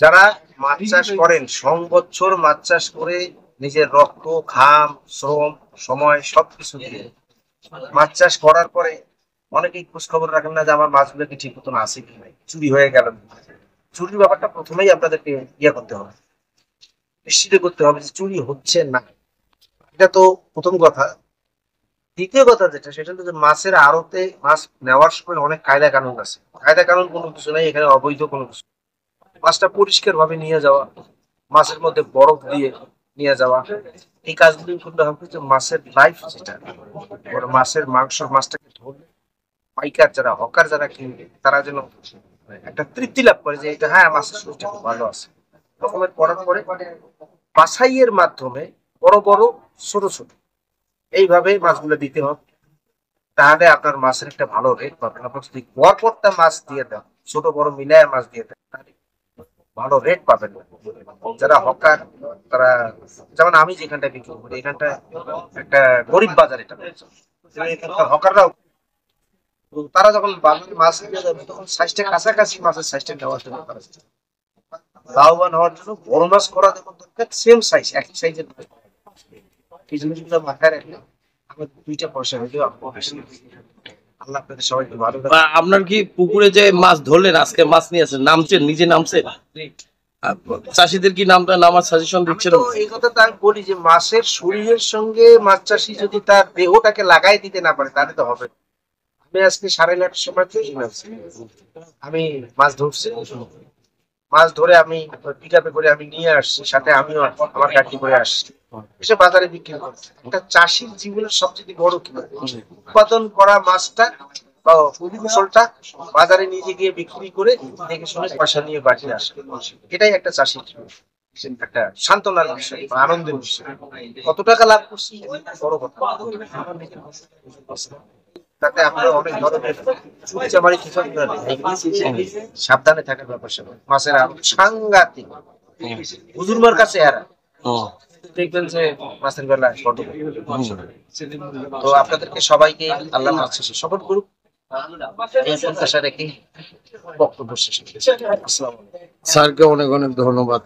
যারা মাছ চাষ করেন, সংবৎসর মাছ চাষ করে নিজের রক্ত, ঘাম, শ্রম, সময় সবকিছু দিয়ে মাছ চাষ করার পরে অনেকেই খোঁজ খবর রাখেন না যে আমার মাছগুলো কি ঠিক মতন আছে কি নাই, চুরি হয়ে গেল। চুরির ব্যাপারটা প্রথমেই আপনাদেরকে করতে হবে, নিশ্চিত করতে হবে যে চুরি হচ্ছে না। এটা তো প্রথম কথা। দ্বিতীয় কথা যেটা, সেটা হলো যে মাছের আড়তে মাছ নেওয়ার সময় অনেক কায়দা কানুন আছে। কায়দা কানুন কোনো কিছু নাই এখানে, অবৈধ কোনো কিছু। মাছটা পরিষ্কার ভাবে নিয়ে যাওয়া, মাছের মধ্যে বরফ দিয়ে নিয়ে যাওয়া, এই কাজগুলি করতে হবে যে মাছের লাইফ যেটা, মাছের মাংস, মাছটাকে ধরলে পাইকার যারা, হকার যারা কিনবে, তারা যেন একটা তৃপ্তি লাভ করে যে এটা হ্যাঁ মাছের শরীরটা খুব ভালো আছে। রকমের করার পরে বাছাইয়ের মাধ্যমে বড় বড়, ছোট ছোট, এইভাবে মাছগুলো দিতে হবে। তাহলে আপনার মাছের একটা ভালো রেট পাবেন। আপনার যদি গড়পড়তা মাছ দিয়ে দেন, ছোট বড় মিলায় মাছ দিয়ে দেন, তাহলে ভালো রেট পাবেন। যারা হকার, তারা, যেমন আমি যেখানটায় বিক্রি করি, এখানটা একটা গরিব বাজার, এটা এখানকার হকাররাও, তারা যখন বাজারে মাছ নিয়ে যাবে তখন সাইজটা কাছাকাছি মাছের সাইজটা নেওয়ার জন্য, তারা লাভবান হওয়ার জন্য বড় মাছ করা যেমন দরকার, সেম সাইজ, একই সাইজের এই জিনিসগুলো মাথায় রাখলে আমার দুইটা পয়সা হলেও আল্লাহ আপনাদের সবাইকে ভালো রাখুন। আপনার কি পুকুরে যে মাছ ধরলেন, আজকে মাছ নিয়ে আসেন, নামছেন, নিজে নামছেন, চাষিদের কি নামার সাজেশন দিচ্ছেন? এই কথাটা আমি বলি যে মাছের শরীরের সঙ্গে মাছ চাষি যদি তার দেহটাকে লাগাই দিতে না পারে তাহলে তো হবে। আমি আজকে 9:30টার সময় আমি মাছ ধরছি, মাছ ধরে আমি পিক আপে করে আমি নিয়ে আসছি, সাথে আমিও আমার গাড়ি করে আসছি, এসে বাজারে বিক্রি করছি। একটা চাষির জীবনের সবচেয়ে বড় কি উৎপাদন করা মাছটা বা ফসলটা বাজারে নিয়ে গিয়ে বিক্রি করে দেখে শুনে পয়সা নিয়ে বাড়ি আসে, এটাই একটা চাষির জীবন। একটা সান্ত্বনার বিষয় বা আনন্দের বিষয়। কত টাকা লাভ করছি বড় কথা, তাতে আপনারা অনেক ধরনের চুরিচামারি সাবধানে থাকার ব্যাপার স্যাপার। মাছের সাংঘাতিক হুজুরমার কাছে এরা দেখবেন যে মাছের বেলায় তো আপনাদেরকে সবাইকে আল্লাহ মাছ চাষে সফল করুক, এই প্রত্যাশা রেখে বক্তব্য শেষ। স্যারকে অনেক অনেক ধন্যবাদ।